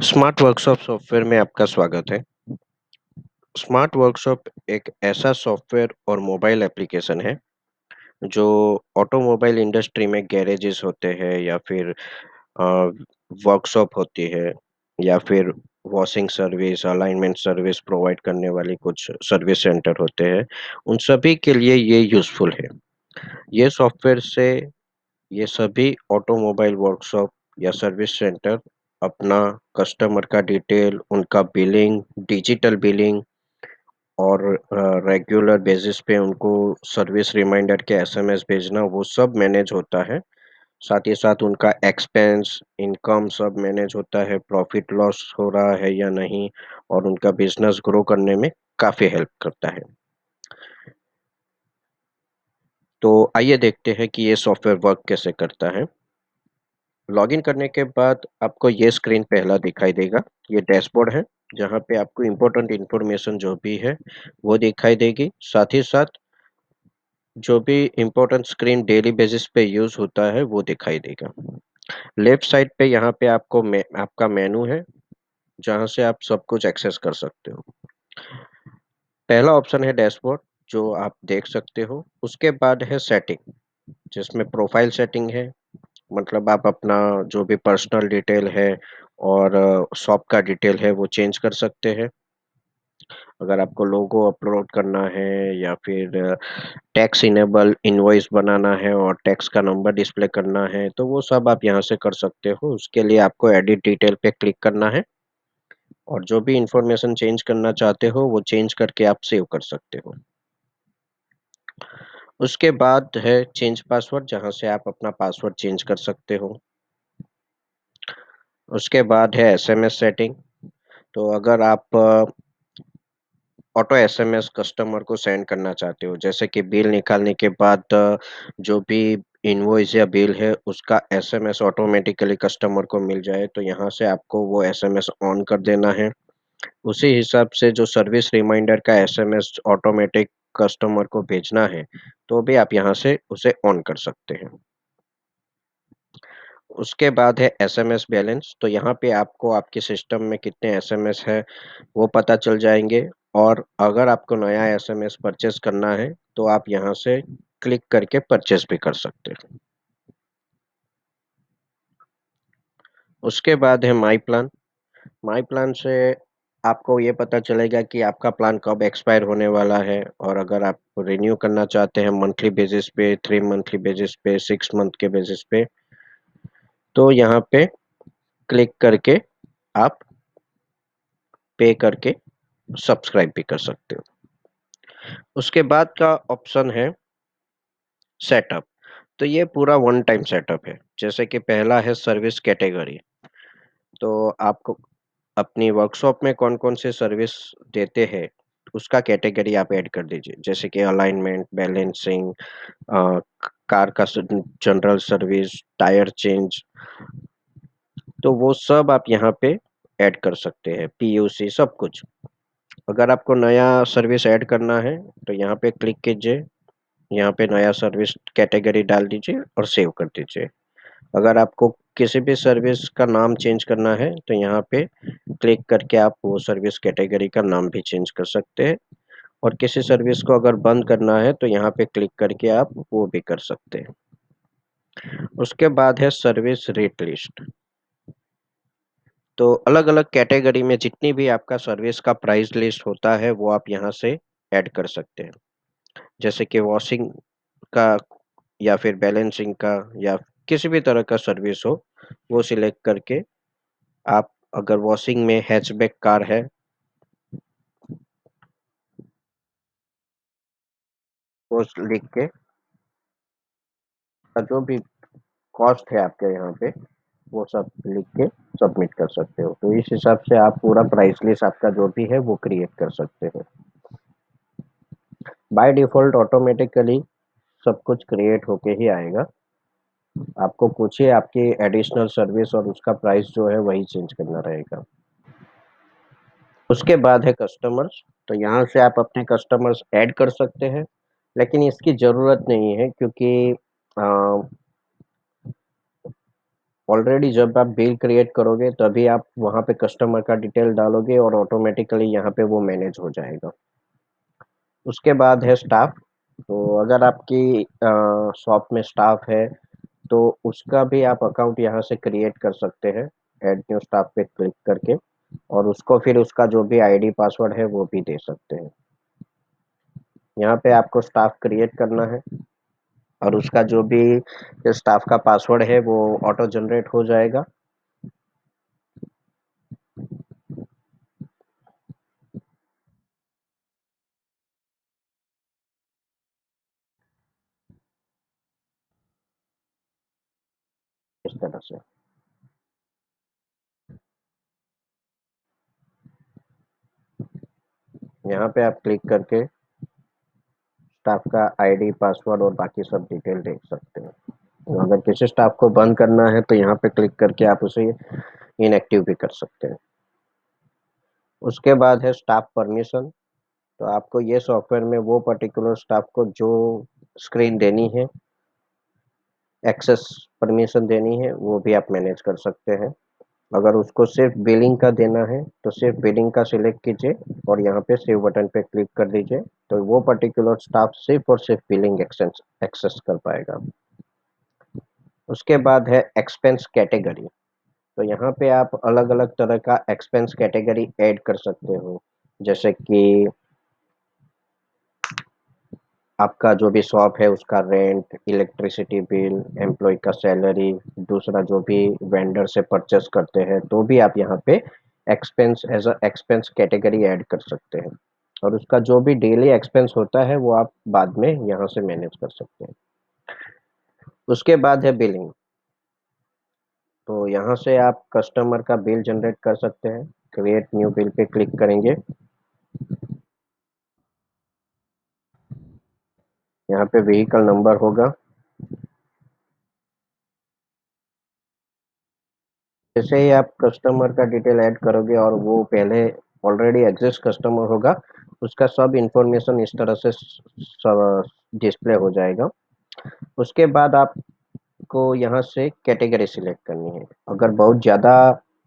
Smart workshop software में आपका स्वागत है। स्मार्ट वर्कशॉप एक ऐसा सॉफ्टवेयर और मोबाइल एप्लीकेशन है, जो ऑटोमोबाइल इंडस्ट्री में गैरेजेस होते हैं या फिर अ, वर्कशॉप होती है या फिर washing service, alignment service provide करने वाली कुछ सर्विस सेंटर होते हैं, उन सभी के लिए ये यूज़फुल है। ये सॉफ्टवेयर से ये सभी ऑटोमोबाइल वर्कशॉप या सर्विस सेंटर अपना कस्टमर का डिटेल, उनका बिलिंग, डिजिटल बिलिंग और रेगुलर बेसिस पे उनको सर्विस रिमाइंडर के एसएमएस भेजना वो सब मैनेज होता है। साथ ही साथ उनका एक्सपेंस, इनकम सब मैनेज होता है, प्रॉफिट लॉस हो रहा है या नहीं और उनका बिज़नेस ग्रो करने में काफ़ी हेल्प करता है। तो आइए देखते हैं कि ये सॉफ्टवेयर वर्क कैसे करता है। लॉगिन करने के बाद आपको ये स्क्रीन पहला दिखाई देगा। ये डैशबोर्ड है, जहाँ पे आपको इम्पोर्टेंट इन्फॉर्मेशन जो भी है, वो दिखाई देगी। साथ ही साथ जो भी इम्पोर्टेंट स्क्रीन डेली बेसिस पे यूज़ होता है, वो दिखाई देगा। लेफ्ट साइड पे यहाँ पे आपका मेनू है, जहाँ से आप सब कुछ एक्सेस कर सकते हो। पहला ऑप्शन है डैशबोर्ड, जो आप देख सकते हो। उसके बाद है सेटिंग, जिसमें प्रोफाइल सेटिंग है। मतलब आप अपना जो भी पर्सनल डिटेल है और शॉप का डिटेल है वो चेंज कर सकते हैं। अगर आपको लोगो अपलोड करना है या फिर टैक्स इनेबल इनवॉइस बनाना है और टैक्स का नंबर डिस्प्ले करना है, तो वो सब आप यहाँ से कर सकते हो। उसके लिए आपको एडिट डिटेल पे क्लिक करना है और जो भी इन्फॉर्मेशन चेंज करना चाहते हो, वो चेंज करके आप सेव कर सकते हो। उसके बाद है चेंज पासवर्ड, जहाँ से आप अपना पासवर्ड चेंज कर सकते हो। उसके बाद है एसएमएस सेटिंग। तो अगर आप ऑटो एसएमएस कस्टमर को सेंड करना चाहते हो, जैसे कि बिल निकालने के बाद जो भी इनवॉइस या बिल है, उसका एसएमएस ऑटोमेटिकली कस्टमर को मिल जाए, तो यहाँ से आपको वो एसएमएस ऑन कर देना है। उसी हिसाब से जो सर्विस रिमाइंडर का एसएमएस ऑटोमेटिक कस्टमर को भेजना है, तो भी आप यहाँ से उसे ऑन कर सकते हैं। उसके बाद है एसएमएस बैलेंस, तो यहाँ पे आपको आपके सिस्टम में कितने एसएमएस है, वो पता चल जाएँगे और अगर आपको नया एसएमएस परचेज़ करना है, तो आप यहाँ से क्लिक करके परचेज़ भी कर सकते हैं। उसके बाद है माई प्लान। माई प्लान से आपको ये पता चलेगा कि आपका प्लान कब एक्सपायर होने वाला है और अगर आप रिन्यू करना चाहते हैं मंथली बेसिस पे, 3 मंथली बेसिस पे, 6 मंथ के बेसिस पे, तो यहाँ पे क्लिक करके आप पे करके सब्सक्राइब भी कर सकते हो। उसके बाद का ऑप्शन है सेटअप। तो ये पूरा वन टाइम सेटअप है। जैसे कि पहला है सर्विस कैटेगरी। तो आपको अपनी वर्कशॉप में कौन-कौन से सर्विस देते हैं, उसका कैटेगरी आप ऐड कर दीजिए। जैसे कि अलाइनमेंट, बैलेंसिंग, अ, कार का जनरल सर्विस, टायर चेंज, तो वो सब आप यहाँ पे ऐड कर सकते हैं, पीयूसी सब कुछ। अगर आपको नया सर्विस ऐड करना है, तो यहाँ पे क्लिक कीजिए, यहाँ पे नया सर्विस कैटेगरी डाल दीजिए और सेव कर दीजिए। अगर आपको किसी भी सर्विस का नाम चेंज करना है, तो यहाँ पे क्लिक करके आप वो सर्विस कैटेगरी का नाम भी चेंज कर सकते हैं और किसी सर्विस को अगर बंद करना है, तो यहाँ पे क्लिक करके आप वो भी कर सकते हैं। उसके बाद है सर्विस रेट लिस्ट। तो अलग-अलग कैटेगरी में जितनी भी आपका सर्विस का प्राइस लिस्ट होता है, वो आप यहाँ से ऐड कर सकते हैं। जैसे कि वॉशिंग का या फिर बैलेंसिंग का या किसी भी तरह का सर्विस हो, वो सिलेक्ट करके आप अगर वॉशिंग में हैचबैक कार है, वो लिख के जो भी कॉस्ट है आपके यहाँ पे, वो सब लिख के सबमिट कर सकते हो। तो इस हिसाब से आप पूरा प्राइस लिस्ट आपका जो भी है, वो क्रिएट कर सकते हो। बाय डिफ़ॉल्ट ऑटोमेटिकली सब कुछ क्रिएट होके ही आएगा। आपको कुछ ही आपकी एडिशनल सर्विस और उसका प्राइस जो है, वही चेंज करना रहेगा। उसके बाद है कस्टमर्स, तो यहाँ से आप अपने कस्टमर्स ऐड कर सकते हैं, लेकिन इसकी ज़रूरत नहीं है क्योंकि अ, ऑलरेडी जब आप बिल क्रिएट करोगे तभी आप वहाँ पे कस्टमर का डिटेल डालोगे और ऑटोमेटिकली यहाँ पे वो मैनेज हो जाएगा। उसके बाद है स्टाफ। तो अगर आपकी शॉप में स्टाफ है तो उसका भी आप अकाउंट यहाँ से क्रिएट कर सकते हैं, ऐड न्यू स्टाफ पे क्लिक करके, और उसको फिर उसका जो भी आईडी पासवर्ड है वो भी दे सकते हैं। यहाँ पे आपको स्टाफ क्रिएट करना है और उसका जो भी स्टाफ का पासवर्ड है वो ऑटो जनरेट हो जाएगा। इस तरह से यहाँ पे आप क्लिक करके स्टाफ का आईडी पासवर्ड और बाकी सब डिटेल देख सकते हैं। अगर किसी स्टाफ को बंद करना है तो यहाँ पे क्लिक करके आप उसे इनएक्टिव भी कर सकते हैं। उसके बाद है स्टाफ परमिशन। तो आपको ये सॉफ्टवेयर में वो पर्टिकुलर स्टाफ को जो स्क्रीन देनी है, एक्सेस परमिशन देनी है, वो भी आप मैनेज कर सकते हैं। अगर उसको सिर्फ बिलिंग का देना है तो सिर्फ बिलिंग का सिलेक्ट कीजिए और यहाँ पे सेव बटन पे क्लिक कर दीजिए, तो वो पर्टिकुलर स्टाफ सिर्फ और सिर्फ बिलिंग एक्सेस एक्सेस कर पाएगा। उसके बाद है एक्सपेंस कैटेगरी। तो यहाँ पे आप अलग अलग तरह का एक्सपेंस कैटेगरी ऐड कर सकते हो, जैसे कि आपका जो भी शॉप है उसका रेंट, इलेक्ट्रिसिटी बिल, एम्प्लॉय का सैलरी, दूसरा जो भी वेंडर से परचेस करते हैं तो भी आप यहाँ पे expense as a expense category add कर सकते हैं। और उसका जो भी डेली एक्सपेंस होता है वो आप बाद में यहाँ से मैनेज कर सकते हैं। उसके बाद है बिलिंग। तो यहाँ से आप कस्टमर का बिल जनरेट कर सकते हैं। Create new bill pay click करेंगे। यहाँ पे व्हीकल नंबर होगा। जैसे ही आप कस्टमर का डिटेल ऐड करोगे और वो पहले ऑलरेडी एग्जिस्ट कस्टमर होगा, उसका सब इंफॉर्मेशन इस तरह से डिस्प्ले हो जाएगा। उसके बाद आपको यहाँ से कैटेगरी सिलेक्ट करनी है। अगर बहुत ज़्यादा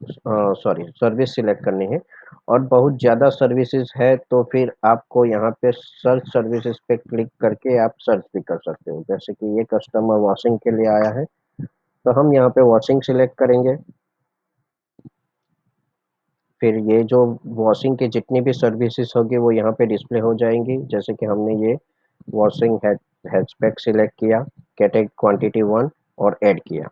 सॉरी सर्विस सिलेक्ट करनी है और बहुत ज़्यादा सर्विसेज है तो फिर आपको यहाँ पे सर्च सर्विसेज पे क्लिक करके आप सर्च भी कर सकते हो। जैसे कि ये कस्टमर वॉशिंग के लिए आया है तो हम यहाँ पे वॉशिंग सिलेक्ट करेंगे। फिर ये जो वॉशिंग की जितनी भी सर्विसेज होगी वो यहाँ पे डिस्प्ले हो जाएंगी। जैसे कि हमने ये वॉशिंग हैचबैग सिलेक्ट किया, कैटेग क्वांटिटी 1 और ऐड किया,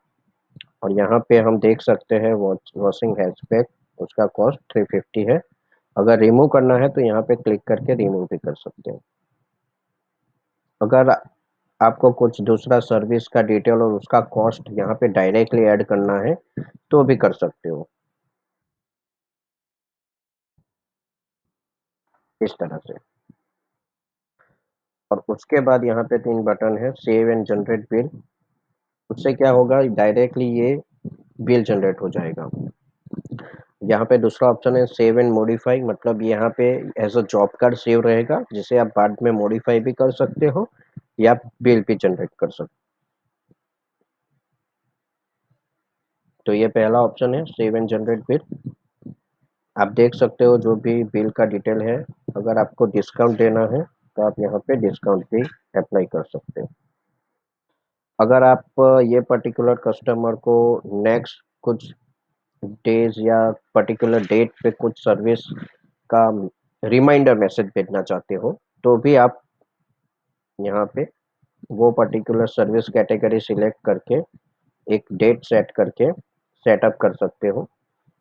और यहाँ पे हम देख सकते हैं वॉशिंग हैचबैग, उसका कॉस्ट 350 है। अगर रिमूव करना है तो यहाँ पे क्लिक करके रिमूव भी कर सकते हैं। अगर आपको कुछ दूसरा सर्विस का डिटेल और उसका कॉस्ट यहाँ पे डायरेक्टली ऐड करना है तो भी कर सकते हो इस तरह से। और उसके बाद यहाँ पे 3 बटन है, सेव एंड जनरेट बिल। उससे क्या होगा, डायरेक्टली ये बिल जनरेट हो जाएगा। यहाँ पे दूसरा ऑप्शन है सेव एंड मॉडिफाई, मतलब यहाँ पे as a job card save रहेगा जिसे आप बाद में मॉडिफाई भी कर सकते हो या बिल भी जनरेट कर सकते हो। तो ये पहला ऑप्शन है सेव एंड जनरेट बिल। आप देख सकते हो जो भी बिल का डिटेल है। अगर आपको डिस्काउंट देना है तो आप यहाँ पे डिस्काउंट भी अप्लाई कर सकते हो। अगर आप ये पर्टिकुलर कस्टमर को नेक्स्ट कुछ डेज या पर्टिकुलर डेट पे कुछ सर्विस का रिमाइंडर मैसेज भेजना चाहते हो तो भी आप यहाँ पे वो पर्टिकुलर सर्विस कैटेगरी सिलेक्ट करके एक डेट सेट करके सेटअप कर सकते हो।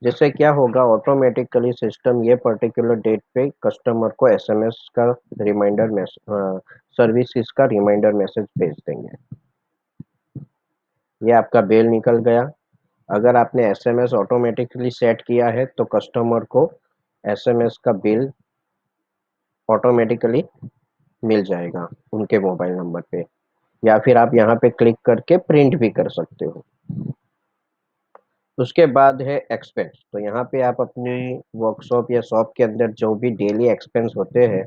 जिससे क्या होगा, ऑटोमेटिकली सिस्टम ये पर्टिकुलर डेट पे कस्टमर को एसएमएस का रिमाइंडर मैसेज, सर्विसेज का रिमाइंडर मैसेज भेज देंगे। ये आपका बिल निकल गया। अगर आपने एसएमएस ऑटोमेटिकली सेट किया है तो कस्टमर को एसएमएस का बिल ऑटोमेटिकली मिल जाएगा उनके मोबाइल नंबर पे, या फिर आप यहाँ पे क्लिक करके प्रिंट भी कर सकते हो। उसके बाद है एक्सपेंस। तो यहाँ पे आप अपने वर्कशॉप या शॉप के अंदर जो भी डेली एक्सपेंस होते हैं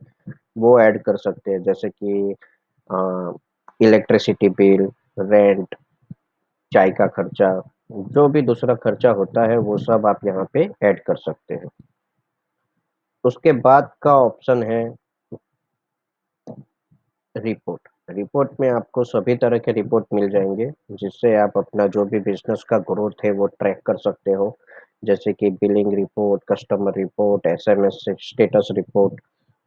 वो ऐड कर सकते हैं, जैसे कि इलेक्ट्रिसिटी बिल, रेंट, चाय का खर्चा, जो भी दूसरा खर्चा होता है वो सब आप यहाँ पे ऐड कर सकते हैं। उसके बाद का ऑप्शन है रिपोर्ट। रिपोर्ट में आपको सभी तरह के रिपोर्ट मिल जाएंगे, जिससे आप अपना जो भी बिजनेस का ग्रोथ है वो ट्रैक कर सकते हो। जैसे कि billing report, customer report, SMS status report,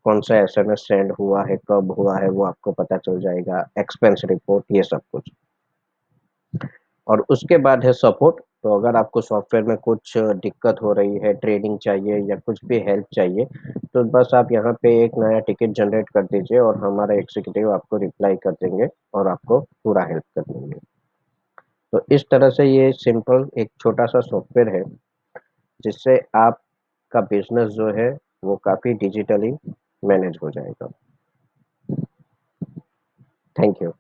कौन सा एसएमएस सेंड हुआ है, कब हुआ है, वो आपको पता चल जाएगा, एक्सपेंस रिपोर्ट, ये सब कुछ। और उसके बाद है सपोर्ट। तो अगर आपको सॉफ्टवेयर में कुछ दिक्कत हो रही है, ट्रेनिंग चाहिए या कुछ भी हेल्प चाहिए, तो बस आप यहाँ पे एक नया टिकट जनरेट कर दीजिए और हमारा एग्जीक्यूटिव आपको रिप्लाई कर देंगे और आपको पूरा हेल्प कर देंगे। तो इस तरह से ये सिंपल एक छोटा सा सॉफ्टवेयर है, जिससे आपका बिजनेस जो है वो काफ़ी डिजिटली मैनेज हो जाएगा। Thank you.